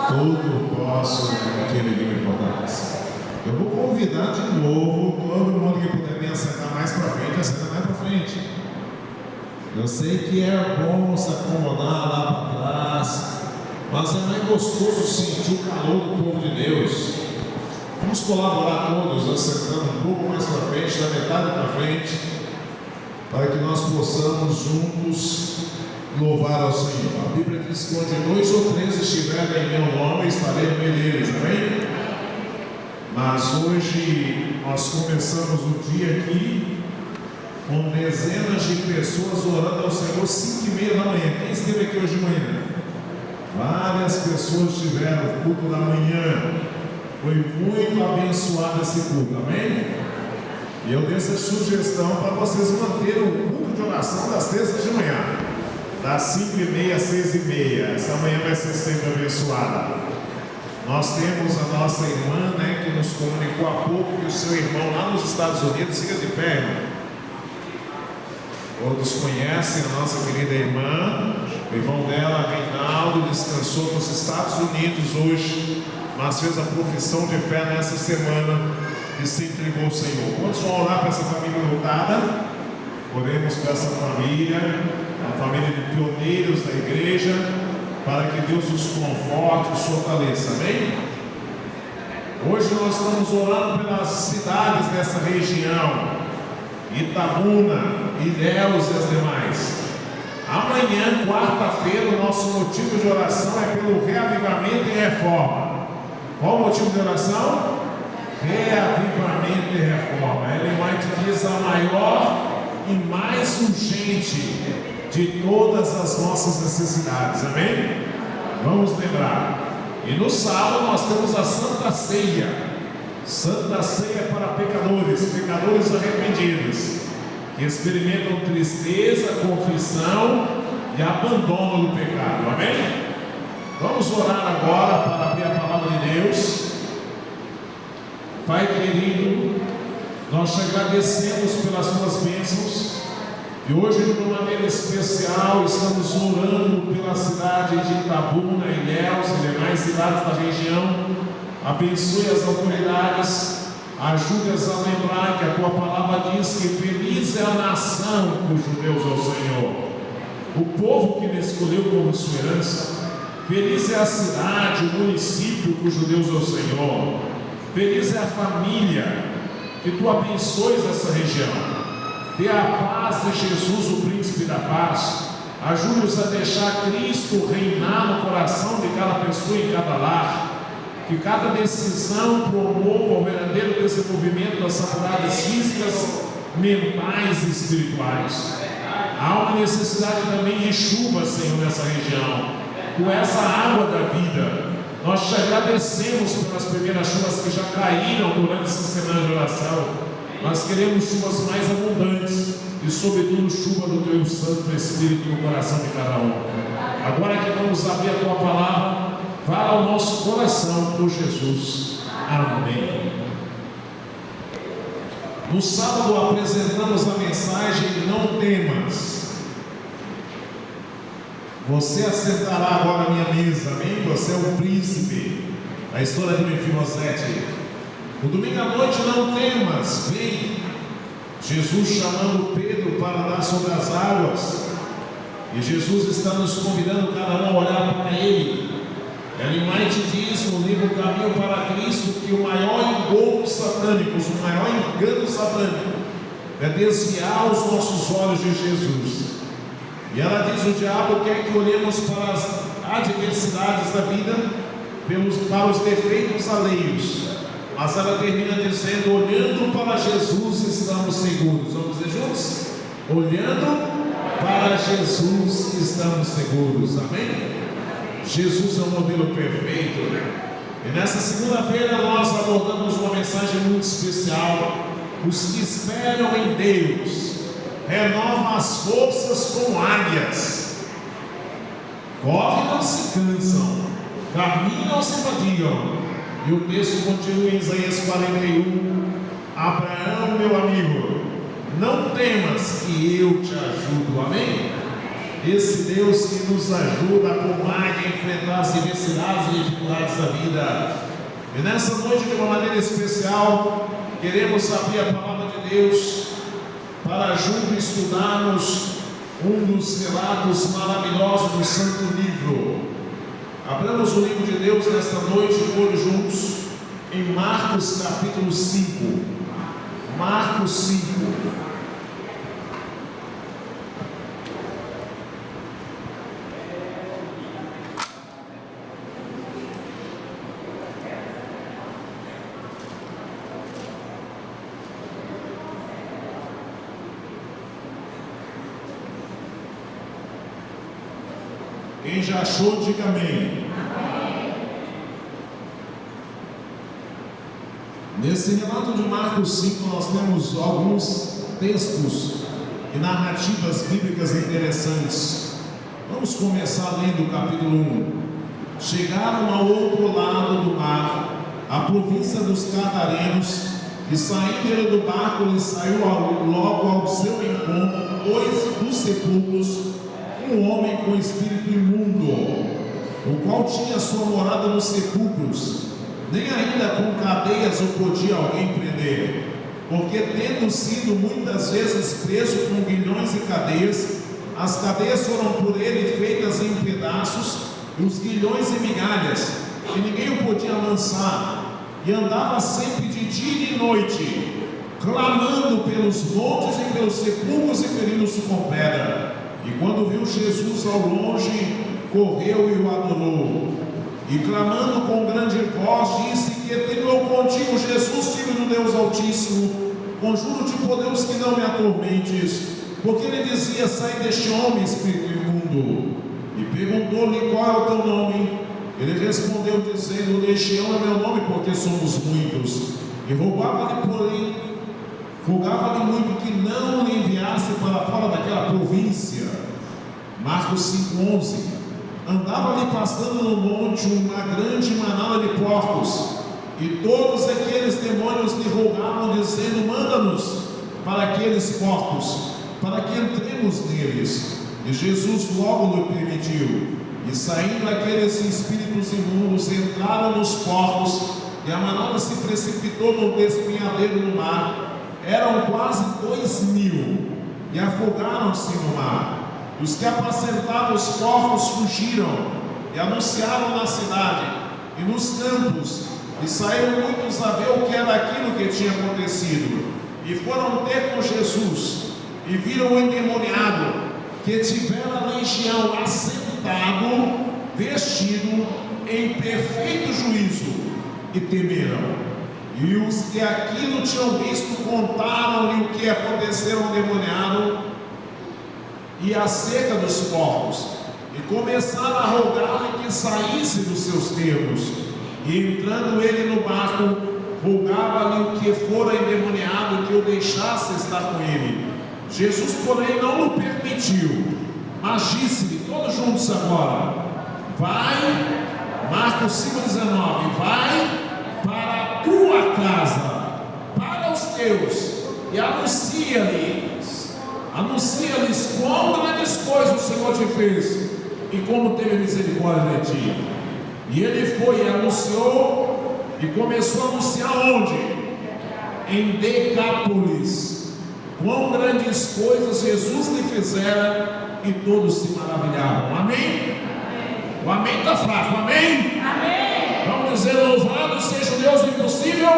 Tudo posso naquele que me fortalece. Eu vou convidar de novo todo mundo que puder me sentar mais para frente, sentar mais para frente. Eu sei que é bom se acomodar lá para trás, mas é mais gostoso sentir o calor do povo de Deus. Vamos colaborar todos, assentando um pouco mais para frente, da metade para frente, para que nós possamos juntos louvar ao Senhor. A Bíblia diz que onde 2 ou 3 estiverem em meu nome, estarei no meio deles, amém? Mas hoje nós começamos o dia aqui com dezenas de pessoas orando ao Senhor 5h30 da manhã. Quem esteve aqui hoje de manhã? Várias pessoas tiveram o culto da manhã. Foi muito abençoado esse culto, amém? E eu dei essa sugestão para vocês manterem o culto de oração das terças de manhã, das 5h30 às 6h30. Essa manhã vai ser sempre abençoada. Nós temos a nossa irmã, que nos comunicou há pouco que o seu irmão lá nos Estados Unidos, fica de pé, irmão. Todos conhecem a nossa querida irmã. O irmão dela, Reinaldo, descansou nos Estados Unidos hoje, mas fez a profissão de fé nessa semana e se entregou ao Senhor. Quantos vão orar para essa família lutada? Oremos para essa família, a família de pioneiros da igreja, para que Deus os conforte, os fortaleça, amém? Hoje nós estamos orando pelas cidades dessa região, Itabuna, Ilhéus e as demais. Amanhã, quarta-feira, o nosso motivo de oração é pelo reavivamento e reforma. Qual o motivo de oração? Reavivamento e reforma. Ellen White diz a maior e mais urgente de todas as nossas necessidades, amém? Vamos lembrar. E no sábado nós temos a Santa Ceia. Santa Ceia para pecadores arrependidos, que experimentam tristeza, confissão e abandono do pecado, amém? Vamos orar agora para abrir a palavra de Deus. Pai querido, nós te agradecemos pelas tuas bênçãos. E hoje, de uma maneira especial, estamos orando pela cidade de Itabuna, Ilhéus e demais cidades da região. Abençoe as autoridades, ajude-as a lembrar que a tua palavra diz que feliz é a nação cujo Deus é o Senhor, o povo que me escolheu como sua herança. Feliz é a cidade, o município cujo Deus é o Senhor. Feliz é a família, que tu abençoes essa região. Dê a paz de Jesus, o príncipe da paz. Ajude-nos a deixar Cristo reinar no coração de cada pessoa e em cada lar. Que cada decisão promova o verdadeiro desenvolvimento das faculdades físicas, mentais e espirituais. Há uma necessidade também de chuva, Senhor, nessa região. Com essa água da vida, nós te agradecemos pelas primeiras chuvas que já caíram durante essa semana de oração. Nós queremos chuvas mais abundantes e, sobretudo, chuva do teu Santo Espírito no coração de cada um. Agora que vamos abrir a tua palavra, fala ao nosso coração por Jesus. Amém. No sábado apresentamos a mensagem Não Temas. Você assentará agora à minha mesa, amém? Você é o príncipe. A história de Mefibosete. No domingo à noite, não temas, vem. Jesus chamando Pedro para andar sobre as águas. E Jesus está nos convidando cada um a olhar para Ele. Ellen White diz no livro Caminho para Cristo que o maior engano satânico é desviar os nossos olhos de Jesus. E ela diz: o diabo quer que olhemos para as adversidades da vida, para os defeitos alheios. Mas ela termina dizendo: olhando para Jesus estamos seguros. Vamos dizer juntos? Olhando para Jesus estamos seguros. Amém? Jesus é um modelo perfeito. E nessa segunda-feira nós abordamos uma mensagem muito especial. Os que esperam em Deus renovam as forças como águias. Correm e não se cansam, caminham e não se fadigam. E o texto continua em Isaías 41. Abraão, meu amigo, não temas que eu te ajudo. Amém? esse Deus que nos ajuda a combater e enfrentar as diversidades e dificuldades da vida. E nessa noite, de uma maneira especial, queremos abrir a palavra de Deus para juntos estudarmos um dos relatos maravilhosos do Santo Livro. Abramos o livro de Deus nesta noite, todos juntos, em Marcos capítulo 5. Marcos 5. Quem já achou, diga amém. Nesse relato de Marcos 5, nós temos alguns textos e narrativas bíblicas interessantes. Vamos começar lendo o capítulo 1. Chegaram ao outro lado do mar, a província dos Gadarenos, e saindo ele do barco, ele saiu logo ao seu encontro, dois dos sepulcros, um homem com espírito imundo, o qual tinha sua morada nos sepulcros. Nem ainda com cadeias o podia alguém prender, porque tendo sido muitas vezes preso com grilhões e cadeias, as cadeias foram por ele feitas em pedaços, e os grilhões em migalhas, e ninguém o podia lançar, e andava sempre de dia e de noite, clamando pelos montes e pelos sepulcros e ferindo-se com pedra. E quando viu Jesus ao longe, correu e o adorou. E clamando com grande voz, disse: que tenho eu contigo, Jesus, Filho do Deus Altíssimo, conjuro-te por Deus que não me atormentes. Porque ele dizia: sai deste homem, espírito imundo. E perguntou-lhe: qual é o teu nome? Ele respondeu dizendo: Legião é meu nome, porque somos muitos. E rogava-lhe muito que não lhe enviasse para fora daquela província. Marcos 5,11. Andava-lhe passando no monte uma grande manada de porcos, e todos aqueles demônios lhe rogavam, dizendo: manda-nos para aqueles porcos, para que entremos neles. E Jesus logo lhe permitiu. E saindo aqueles espíritos imundos, entraram nos porcos, e a manada se precipitou no despenhadeiro do mar. Eram quase 2.000, e afogaram-se no mar. Os que apacentavam os porcos fugiram, e anunciaram na cidade e nos campos, e saíram muitos a ver o que era aquilo que tinha acontecido. E foram ter com Jesus, e viram o endemoniado, que tivera a legião, assentado, vestido em perfeito juízo, e temeram. E os que aquilo tinham visto contaram-lhe o que aconteceu ao endemoniado e acerca dos porcos, e começaram a rogar-lhe que saísse dos seus termos. E entrando ele no barco, rogava-lhe o que fora endemoniado que o deixasse estar com ele. Jesus, porém, não o permitiu, mas disse-lhe, todos juntos agora: vai, Marcos 5,19, vai para a tua casa, para os teus, e anuncia-lhes quão grandes coisas o Senhor te fez, e como teve misericórdia de ti. E ele foi e anunciou, e começou a anunciar onde? Em Decápolis, quão grandes coisas Jesus lhe fizera, e todos se maravilhavam. Amém? O amém está fraco, amém? Amém. Vamos dizer: louvado seja o Deus do impossível.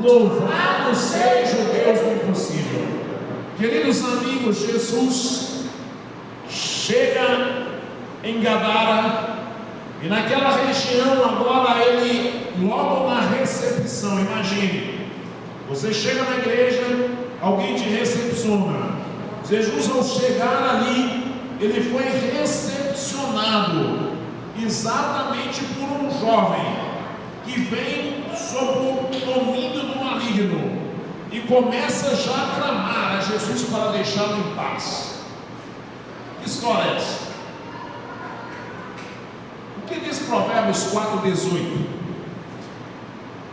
Louvado seja o Deus do impossível. Queridos amigos, Jesus chega em Gadara, e naquela região agora ele, logo na recepção, imagine, você chega na igreja, alguém te recepciona. Jesus, ao chegar ali, ele foi recepcionado exatamente por um jovem que vem sob o domínio do maligno e começa já a clamar a Jesus para deixá-lo em paz. Que história é essa? O que diz Provérbios 4,18?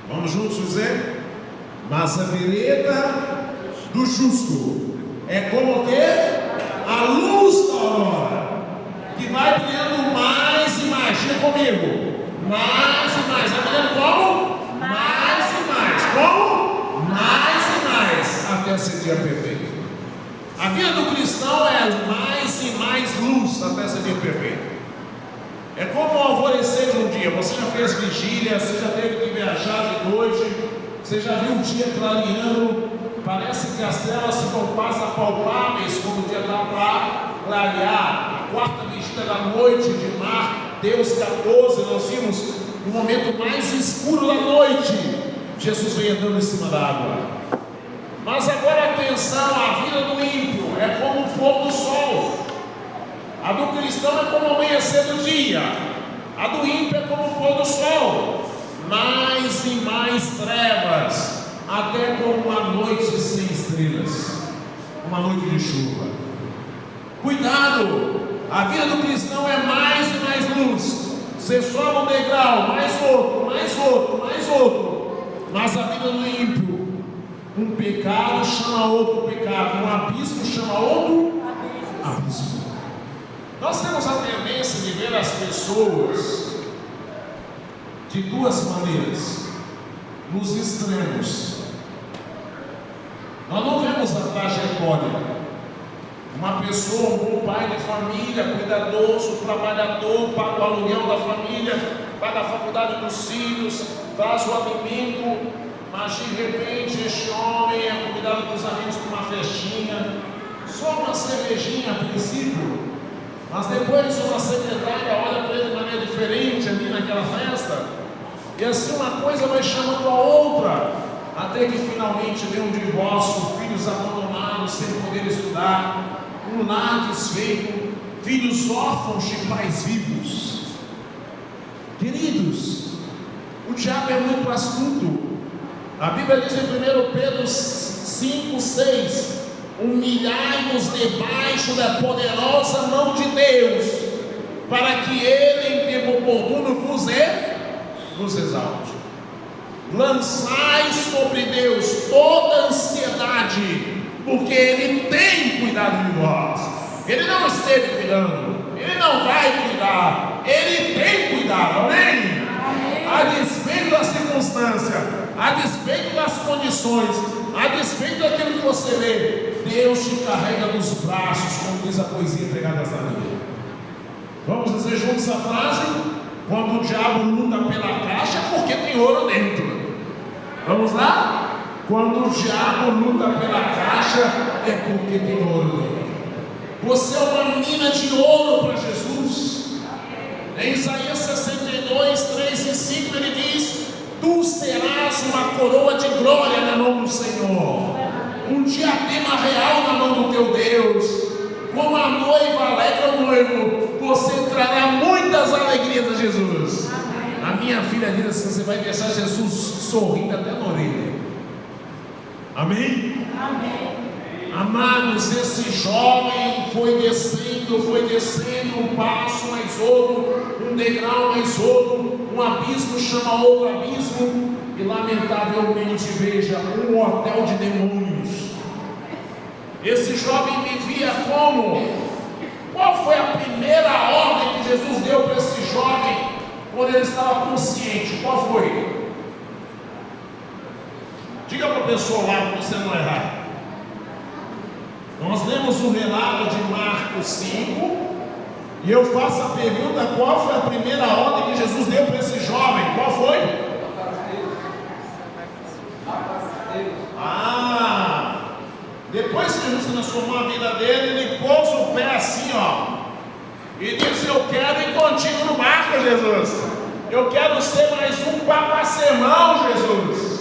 Vamos juntos dizer? Mas a vereda do justo é como o quê? A luz da aurora, vai brilhando mais e mais. Diga comigo. Mais e mais. Vai brilhando como? Mais e mais. Como? Mais e mais. Até ser dia perfeito. A vida do cristão é mais e mais luz até ser dia perfeito. É como o alvorecer de um dia. Você já fez vigília, você já teve que viajar de noite, você já viu o dia clareando. Parece que as telas ficam quase apalpáveis quando o dia está para clarear. A quarta vigília da noite de Mateus 14, nós vimos no momento mais escuro da noite, Jesus vem andando em cima da água. Mas agora atenção, a vida do ímpio é como o pôr do sol. A do cristão é como o amanhecer do dia. A do ímpio é como o pôr do sol. Mais e mais trevas, até como uma noite sem estrelas, uma noite de chuva. Cuidado, a vida do cristão é mais e mais luz. Você sobe um degrau, mais outro, mais outro, mais outro. Mas a vida do ímpio, um pecado chama outro pecado, um abismo chama outro abismo. Nós temos a tendência de ver as pessoas de duas maneiras, nos extremos. Nós não vemos a trajetória. Uma pessoa, um bom pai de família, cuidadoso, trabalhador, paga o aluguel da família, paga a faculdade dos filhos, traz o alimento, mas de repente este homem é convidado dos amigos para uma festinha, só uma cervejinha a princípio, mas depois uma secretária olha para ele de maneira diferente ali naquela festa, e assim uma coisa vai chamando a outra, até que finalmente vem um divórcio, filhos abandonados sem poder estudar, um lar desfeito, filhos órfãos de pais vivos. Queridos, o diabo é muito astuto. A Bíblia diz em 1 Pedro 5, 6: humilhai-vos debaixo da poderosa mão de Deus, para que Ele em tempo oportuno vos exalte. Lançai sobre Deus toda ansiedade, porque Ele tem cuidado de vós. Ele não esteve cuidando, Ele não vai cuidar, Ele tem cuidado, amém? A despeito da circunstância, a despeito das condições, a despeito daquilo que você vê, Deus te carrega nos braços, como diz a poesia pregada esta linha. Vamos dizer juntos essa frase? Quando o diabo luta pela caixa, é porque tem ouro dentro. Vamos lá? Quando o diabo luta pela caixa, é porque tem ouro dentro. Você é uma mina de ouro para Jesus. Em Isaías 62, 3 e 5 ele diz: tu serás uma coroa de glória na mão do Senhor, um diadema real na mão do teu Deus. Como a noiva alegra o noivo, você trará muitas alegrias a Jesus. A minha filha diz assim: você vai deixar Jesus sorrindo até na orelha. Amém? Amém. Amados, esse jovem foi descendo, um passo mais outro, um degrau mais outro, um abismo chama outro abismo, e lamentavelmente, veja, um hotel de demônios. Esse jovem vivia como? Qual foi a primeira ordem que Jesus deu para esse jovem quando ele estava consciente? Qual foi? Diga para a pessoa lá para você não errar. Nós lemos o relato de Marcos 5 e eu faço a pergunta: qual foi a primeira ordem que Jesus deu para esse jovem? Qual foi? Depois que Jesus transformou a vida dele, ele pôs o pé assim, ó, e disse: eu quero ir contigo no barco, Jesus. Eu quero ser mais um papacemão, Jesus.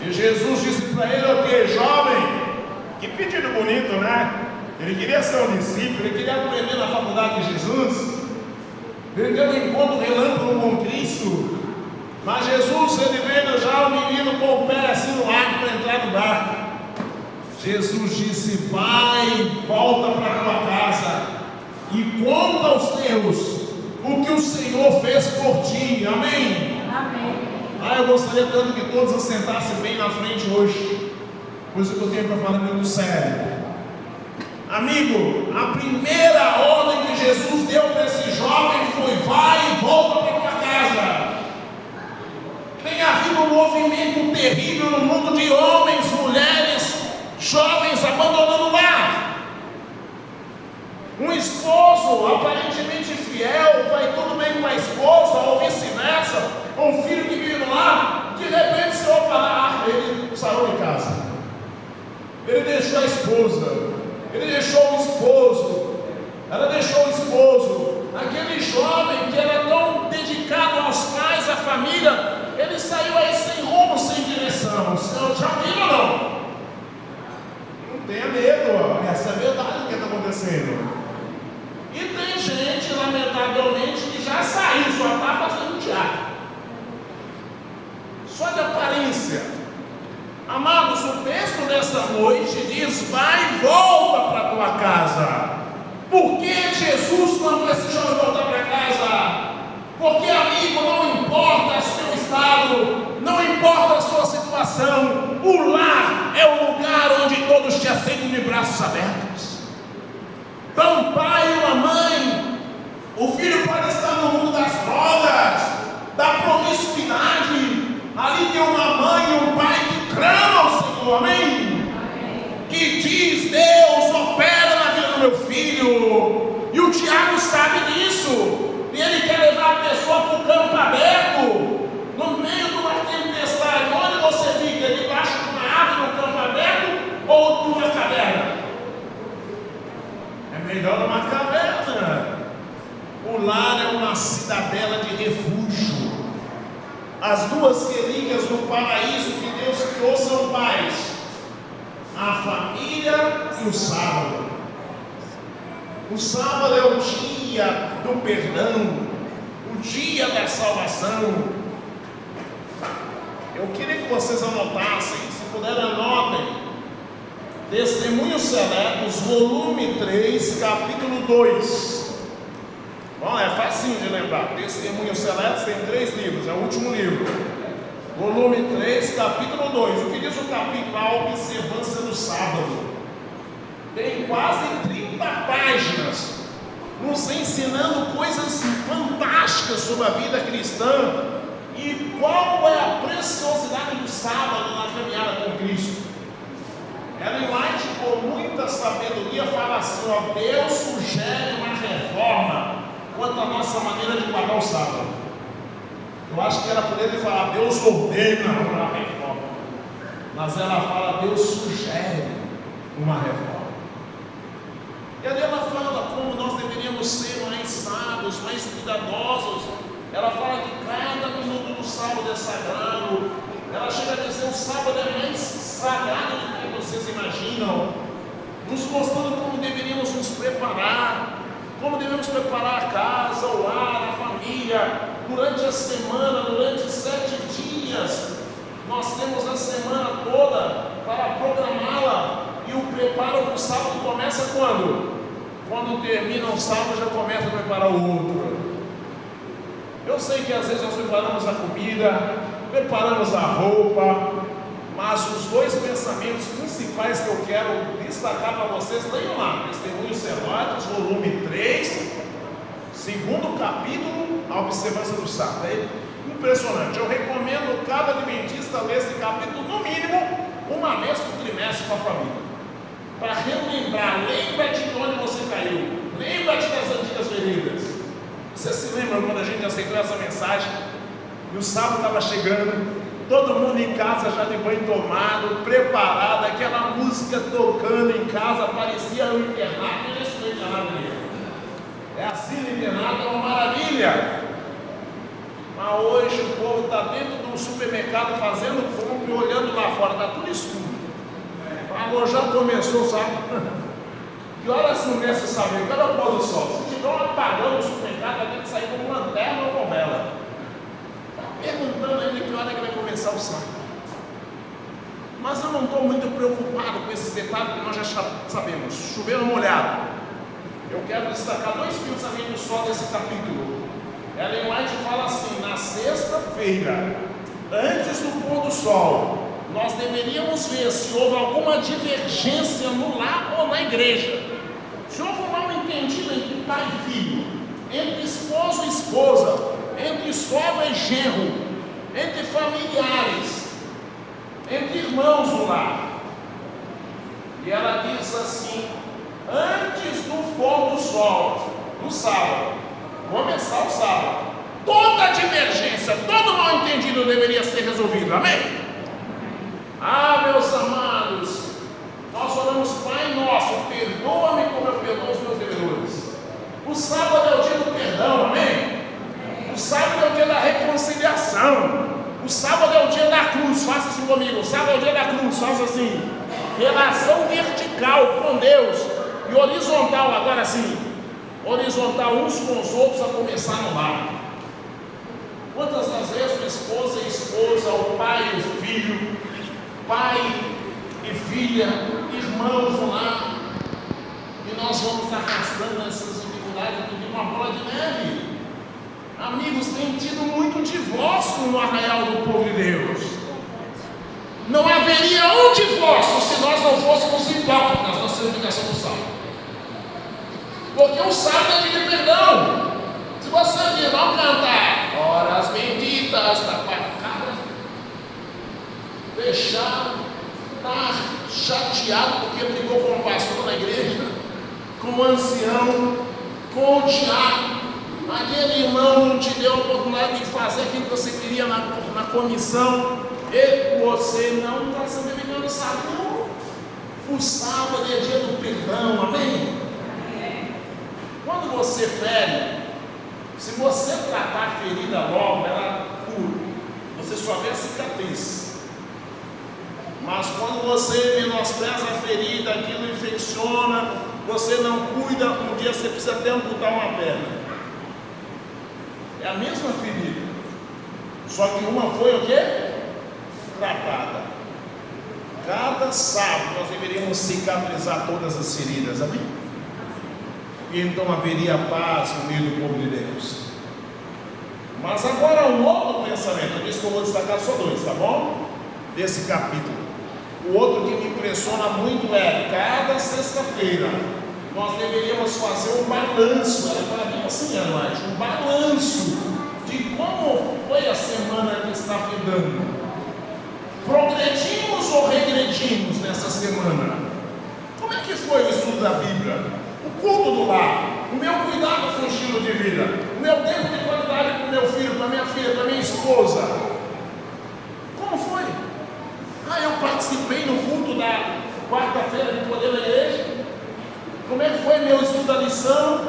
E Jesus disse para ele: o que, jovem? Que pedido bonito, né? Ele queria ser um discípulo, ele queria aprender na faculdade de Jesus. Ele teve um encontro relâmpago com Cristo. Mas Jesus, ele veio já o menino com o pé assim no ar para entrar no barco. Jesus disse: vai, volta para tua casa e conta aos teus o que o Senhor fez por ti. Amém? Amém. Eu gostaria tanto que todos assentassem bem na frente hoje, pois o que eu tenho para falar é muito sério. Amigo, a primeira ordem que Jesus deu para esse jovem foi: vai e volta para tua casa. Tem havido um movimento terrível no mundo de homens, mulheres, jovens abandonando o lar. Um esposo aparentemente fiel, vai tudo bem com a esposa, ou vice-versa, ou um filho que vive no lar, de repente se ouve falar: ele saiu de casa, ele deixou a esposa, ele deixou o esposo, ela deixou o esposo. Aquele jovem que era tão dedicado aos pais, à família, ele saiu aí sem rumo, sem direção. O senhor já viu ou não? Não tenha medo, essa é a verdade do que está acontecendo. E tem gente, lamentavelmente, que já saiu, só está fazendo teatro, só de aparência. Amados, o texto dessa noite diz: vai e volta para a tua casa. Por que Jesus mandou esse jovem voltar para casa? Porque, amigo, não importa o seu estado, não importa a sua situação, o lar é o lugar onde todos te aceitam de braços abertos. Para um pai e uma mãe, o filho pode estar no mundo das drogas, da promiscuidade. Ali tem uma mãe e um pai que clamam ao Senhor, amém? Que diz: Deus, opera na vida do meu filho. E o Tiago sabe disso. E ele quer levar a pessoa para o campo aberto, no meio de uma tempestade. Onde você fica? Debaixo de uma árvore no campo aberto ou numa caverna? É melhor numa caverna. O lar é uma cidadela de refúgio. As duas relíquias do paraíso que Deus criou são quais? A família e o sábado. O sábado é o dia do perdão, o dia da salvação. Eu queria que vocês anotassem, se puderem, anotem. Testemunhos Seletos, volume 3, capítulo 2. Bom, é facinho de lembrar. Testemunhos Seletos tem 3 livros, é o último livro. Volume 3, capítulo 2. O que diz o capítulo? A observância do sábado. Tem quase 30 páginas nos ensinando coisas fantásticas sobre a vida cristã e qual é a preciosidade do sábado na caminhada com Cristo. Ellen White, com muita sabedoria, fala assim: ó, Deus sugere uma reforma quanto à nossa maneira de guardar o sábado. Eu acho que ela poderia falar: Deus ordena uma reforma, mas ela fala: Deus sugere uma reforma. E ali ela fala como nós deveríamos ser mais sábios, mais cuidadosos. Ela fala que cada minuto do sábado é sagrado. Ela chega a dizer: o sábado é mais sagrado do que vocês imaginam, nos mostrando como deveríamos nos preparar, como devemos preparar a casa, o lar, a família, durante a semana, durante 7 dias. Nós temos a semana toda para programá-la. E o preparo para o sábado começa quando? Quando termina o sábado, já começa a preparar o outro. Eu sei que às vezes nós preparamos a comida, preparamos a roupa, mas os 2 pensamentos principais que eu quero destacar para vocês, leiam lá, Testemunhos Seletos, volume 3, 2º capítulo, a observância do sábado. É impressionante. Eu recomendo cada adventista ler esse capítulo no mínimo uma vez por trimestre com a família, para relembrar. Lembra-te de onde você caiu, lembra-te das antigas feridas. Você se lembra quando a gente aceitou essa mensagem e o sábado estava chegando, todo mundo em casa já de banho tomado, preparado, aquela música tocando em casa, parecia um internato. Não é isso que é internato mesmo, é assim, o internato é uma maravilha. Mas hoje o povo está dentro de um supermercado fazendo compra e olhando lá fora, está tudo escuro. Falou, já começou, sabe? Que horas não começa a saber? Cadê o pôr do sol? Se tiver um apagão no supermercado, vai ter que sair com lanterna ou com vela. Está perguntando ainda que hora que vai começar o sábado. Mas eu não estou muito preocupado com esses detalhes, que nós já sabemos. Chover molhado. Eu quero destacar 2 pensamentos só desse capítulo. Ellen White fala assim: na sexta-feira, antes do pôr do sol, nós deveríamos ver se houve alguma divergência no lar ou na igreja. entendido entre pai e filho, entre esposo e esposa, entre sogra e genro, entre familiares, entre irmãos no lar. E ela diz assim: antes do pôr do sol, no sábado, começar o sábado, toda divergência, todo mal entendido deveria ser resolvido. Amém? Ah, meus amados, nós oramos: Pai nosso, perdoa-me como eu perdoo os meus devedores. O sábado é o dia do perdão, amém? O sábado é o dia da reconciliação. O sábado é o dia da cruz. Faça assim comigo: o sábado é o dia da cruz. Faça assim: relação vertical com Deus e horizontal, agora sim, horizontal uns com os outros, a começar no lar. Quantas das vezes o esposo e esposa, o pai e o filho, pai e filha, irmãos no lar, e nós vamos arrastando essas dificuldades de uma bola de neve. Amigos, tem tido muito divórcio no arraial do povo de Deus. Não haveria um divórcio se nós não fôssemos hipócritas na nossa explicação do sábado. Porque o sábado é dia de perdão. Se você vir não cantar horas benditas da pacada, fechado, está chateado porque brigou com o pastor na igreja, com o ancião, com o diácono, aquele irmão não te deu a oportunidade de fazer aquilo que você queria na comissão, e você não está se beneficiando do sábado. O sábado é dia do perdão, amém? Quando você fere, se você tratar a ferida logo, ela cura, você só vê a cicatriz. Mas quando você menospreza a ferida, aquilo infecciona, você não cuida, um dia você precisa até amputar uma perna. É a mesma ferida, só que uma foi o quê? Tratada. Cada sábado nós deveríamos cicatrizar todas as feridas, amém? E então haveria paz no meio do povo de Deus. Mas agora um outro pensamento, eu disse que eu vou destacar só dois, tá bom? Desse capítulo. O outro que me impressiona muito é: cada sexta-feira nós deveríamos fazer um balanço. Ela fala bem assim, Anjo, um balanço de como foi a semana que está findando. Progredimos ou regredimos nessa semana? Como é que foi o estudo da Bíblia? O culto do lar, o meu cuidado com o estilo de vida, o meu tempo de qualidade com o meu filho, com a minha filha, com a minha esposa. Como foi? Eu participei no culto da quarta-feira de poder da igreja. Como é que foi meu estudo da lição?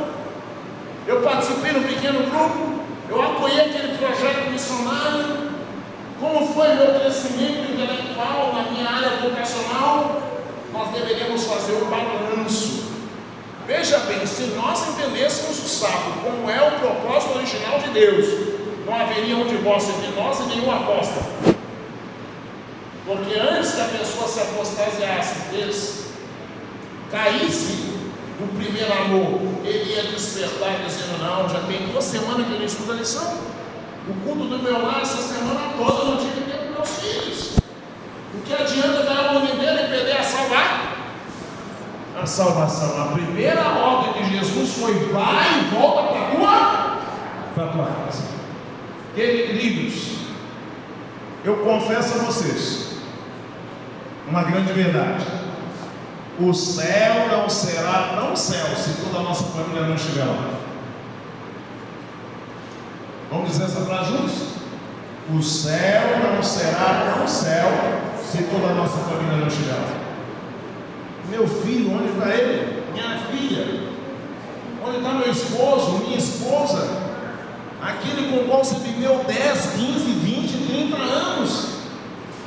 Eu participei no pequeno grupo. Eu apoiei aquele projeto missionário. Como foi meu crescimento intelectual na minha área vocacional? Nós deveríamos fazer um balanço. Veja bem, se nós entendêssemos o sábado como é o propósito original de Deus, não haveria um divórcio entre nós e nenhum apóstolo. Porque antes que a pessoa se apostasiasse, caísse do primeiro amor, ele ia despertar dizendo: não, já tem 2 semanas que eu não estudo a lição. O culto do meu lar essa semana toda eu não tive tempo com meus filhos. O que adianta dar o mundo inteiro e perder a salvação? A primeira ordem de Jesus foi: vai e volta para a tua casa. Queridos, eu confesso a vocês uma grande verdade: o céu não será não céu se toda a nossa família não estiver lá. Vamos dizer essa frase juntos? O céu não será não céu se toda a nossa família não estiver lá. Meu filho, onde está ele? Minha filha? Onde está meu esposo? Minha esposa? Aquele com o qual você viveu 10, 15, 20, 30 anos.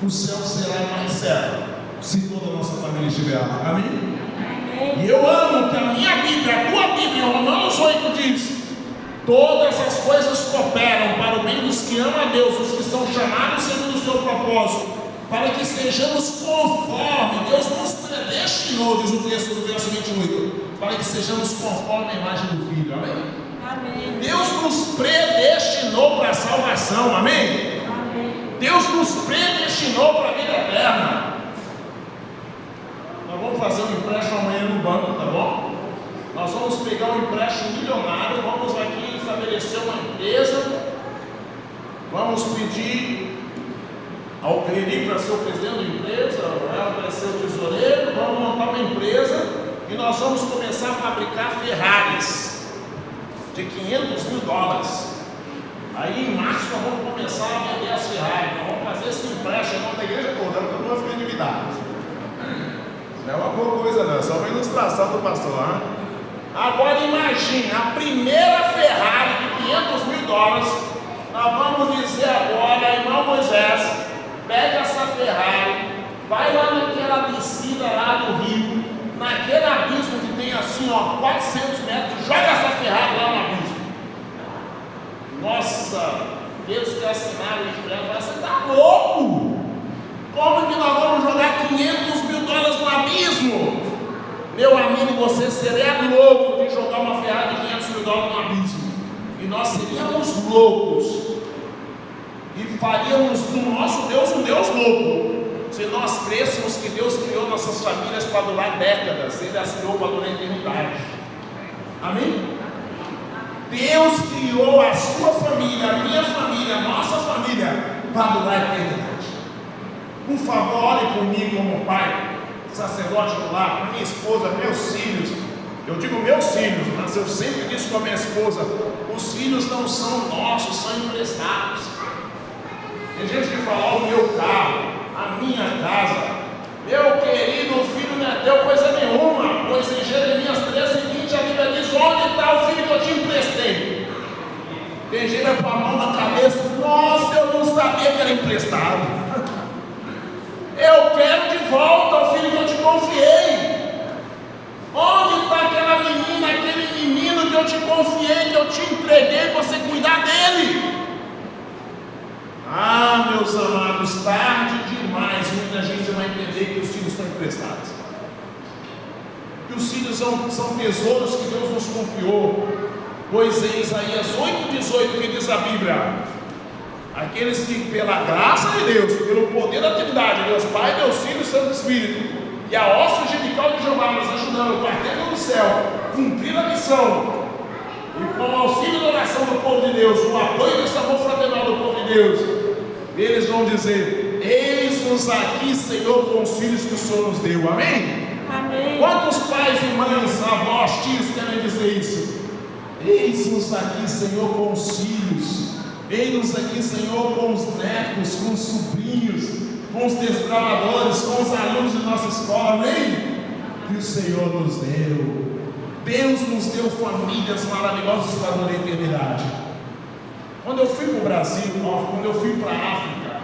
O céu será mais céu se toda a nossa família estiver lá. Amém? E eu amo que a minha Bíblia, a tua Bíblia, Romanos 8 diz: todas as coisas cooperam para o bem dos que amam a Deus, os que são chamados segundo o seu propósito, para que sejamos conforme Deus nos predestinou, diz o texto do verso 28, para que sejamos conforme a imagem do Filho. Amém? Amém. Deus nos predestinou para a salvação. Amém? Amém. Deus nos predestinou para a vida eterna. Nós vamos fazer um empréstimo amanhã no banco, tá bom? Nós vamos vamos pegar um empréstimo milionário, vamos aqui estabelecer uma empresa, vamos pedir ao Cleni para ser o presidente da empresa, para ser o tesoureiro, vamos montar uma empresa e nós vamos começar a fabricar Ferraris de $500.000. Aí em março nós vamos começar a vender as Ferraris, nós vamos fazer esse empréstimo da igreja toda, todo mundo vai ficar endividado. Não é uma boa coisa não, é só uma ilustração do pastor, né? Agora imagine, a primeira Ferrari de $500.000, nós vamos dizer agora, irmão Moisés, pega essa Ferrari, vai lá naquela descida lá do rio, naquele abismo que tem assim, ó, 400 metros, joga essa Ferrari lá no abismo. Nossa, Deus que assinaram o empréstimo, você está louco? Como que nós vamos jogar $500.000 no abismo? Meu amigo, você seria louco de jogar uma Ferrari de $500.000 no abismo. E nós seríamos loucos. E faríamos do nosso Deus um Deus louco. Se nós crêssemos que Deus criou nossas famílias para durar décadas, Ele as criou para durar a eternidade. Amém? Deus criou a sua família, a minha família, a nossa família para durar a eternidade. Por favor, olhe por mim como pai, sacerdote do lar, para minha esposa, meus filhos. Eu digo meus filhos, mas eu sempre disse com a minha esposa: os filhos não são nossos, são emprestados. Tem gente que fala: o meu carro, a minha casa. Meu querido, o filho não é teu coisa nenhuma, pois em Jeremias 13:20 a Bíblia diz: onde está o filho que eu te emprestei? Tem gente com a mão na cabeça: nossa, eu não sabia que era emprestado. Eu quero de volta o filho que eu te confiei. Onde está aquela menina, aquele menino que eu te confiei, que eu te entreguei para você cuidar dele? Ah, meus amados, tarde demais muita gente vai entender que os filhos estão emprestados. Que os filhos são tesouros que Deus nos confiou. Pois em Isaías 8:18 que diz a Bíblia: aqueles que pela graça de Deus, pelo poder da Trindade, Deus Pai, Deus Filho e Santo Espírito, e a hóstia angelical de Jeová nos ajudando, o quarteto do céu, cumprir a missão, e com o auxílio da oração do povo de Deus, o apoio desse amor fraternal do povo de Deus, eles vão dizer: eis-nos aqui, Senhor, com os filhos que o Senhor nos deu. Amém? Amém. Quantos pais e mães, avós, tios querem dizer isso? Eis-nos aqui, Senhor, com os filhos. Eis-nos aqui, Senhor, com os netos, com os sobrinhos, com os desbravadores, com os alunos de nossa escola. Amém? Que o Senhor nos deu. Deus nos deu famílias maravilhosas para a eternidade. Quando eu fui para o Brasil, quando eu fui para a África,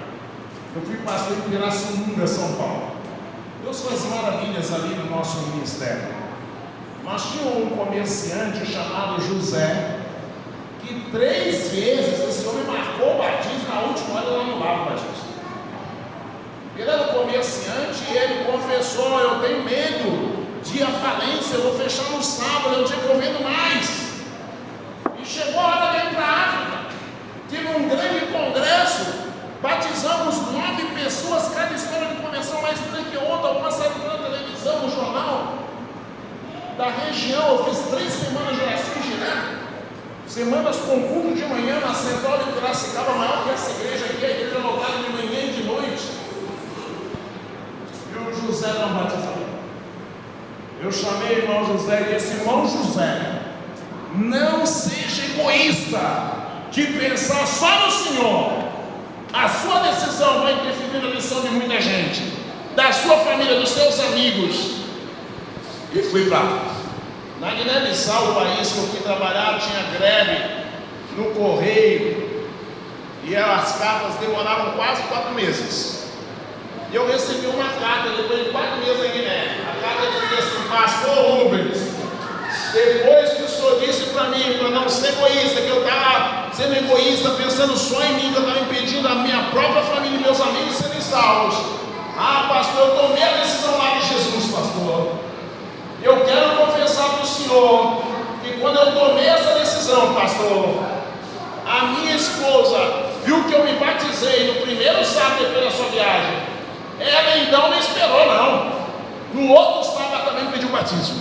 eu fui pastor em Pirassununga, São Paulo. Deus faz maravilhas ali no nosso ministério. Nós tínhamos um comerciante chamado José, que 3 vezes esse homem marcou o batismo, na última hora ele anulava o batismo. Ele era comerciante e ele confessou: eu tenho medo de ir à falência, eu vou fechar no sábado, eu não tinha que eu vendo mais. E chegou a hora de ir para a África. Tive um grande congresso, batizamos 9 pessoas, cada história de conversão mais linda que outra, algumas saíram pela televisão, no jornal da região. Eu fiz 3 semanas de orações direto. Semanas com culto de manhã na central de Piracicaba, maior que essa igreja aqui, a igreja lotada de manhã e de noite. E o José não batizou. Eu chamei o irmão José e disse: irmão José, não seja egoísta de pensar só no Senhor. A sua decisão vai interferir na decisão de muita gente, da sua família, dos seus amigos. E fui para lá. Na Guiné-Bissau, o país que eu fui trabalhar, tinha greve no correio e as cartas demoravam quase 4 meses. E eu recebi uma carta depois de 4 meses na Guiné. A carta dizia assim: pastor Rubens, depois que o senhor disse para mim, para não ser egoísta, que eu estava sendo egoísta, pensando só em mim, que eu estava impedindo a minha própria família e meus amigos serem salvos. Ah, pastor, eu tomei a decisão lá de Jesus, pastor. Eu quero confessar para o senhor que quando eu tomei essa decisão, pastor, a minha esposa viu que eu me batizei no primeiro sábado depois da sua viagem. Ela então não esperou não. No outro sábado também pediu batismo.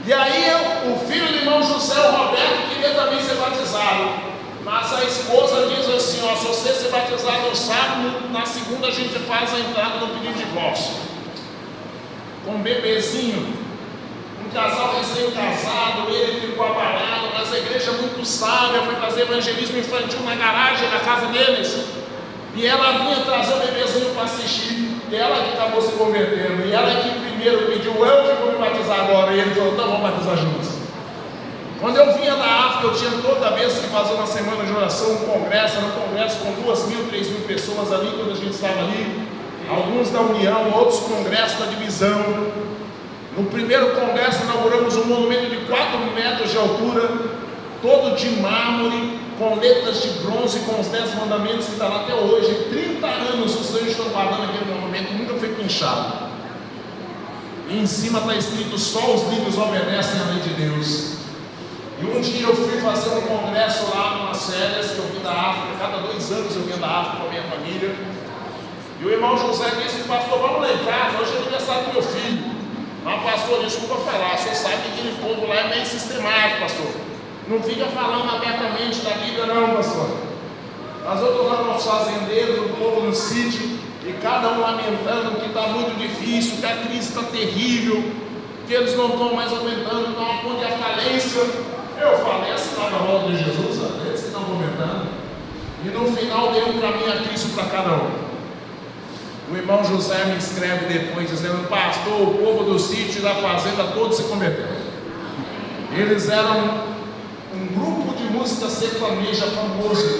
E E aí o filho do irmão José, o Roberto, queria também ser batizado. Mas a esposa diz assim, ó, se você ser batizado no sábado, na segunda a gente faz a entrada no pedido de divórcio. Com um bebezinho, um casal recém-casado, ele ficou abalado, mas a igreja muito sábia foi fazer evangelismo infantil na garagem da casa deles. E ela vinha trazer o bebezinho para assistir, e ela que acabou se convertendo, e ela que primeiro pediu, eu que vou me batizar agora, e ele falou, então vamos batizar juntos. Quando eu vinha da África, eu tinha toda vez que fazer uma semana de oração, um congresso, era um congresso com 2.000, 3.000 pessoas ali, quando a gente estava ali, alguns da União, outros congressos da divisão. No primeiro congresso inauguramos um monumento de 4 metros de altura, todo de mármore, com letras de bronze, com os 10 mandamentos que está lá até hoje. 30 anos os anjos estão guardando aquele monumento, nunca foi pinchado. E em cima está escrito, só os livros obedecem à lei de Deus. E um dia eu fui fazer um congresso lá numas férias, que eu vim da África, cada 2 anos eu vinha da África com a minha família. E o irmão José disse, pastor, vamos lá em casa, hoje é aniversário do meu filho. Mas pastor, desculpa falar, o senhor sabe que aquele povo lá é meio sistemático, pastor. Não fica falando abertamente da Bíblia não, pastor. Nós outros lá nos fazendeiros, o povo no sítio, e cada um lamentando que está muito difícil, que a crise está terrível, que eles não estão mais aguentando, estão a ponto de a falência. Eu falei assim lá na roda de Jesus, eles que estão comentando. E no final dei um caminho a Cristo para cada um. O irmão José me escreve depois dizendo, pastor, o povo do sítio e da fazenda todos se converteram. Eles eram um grupo de música sertaneja famoso.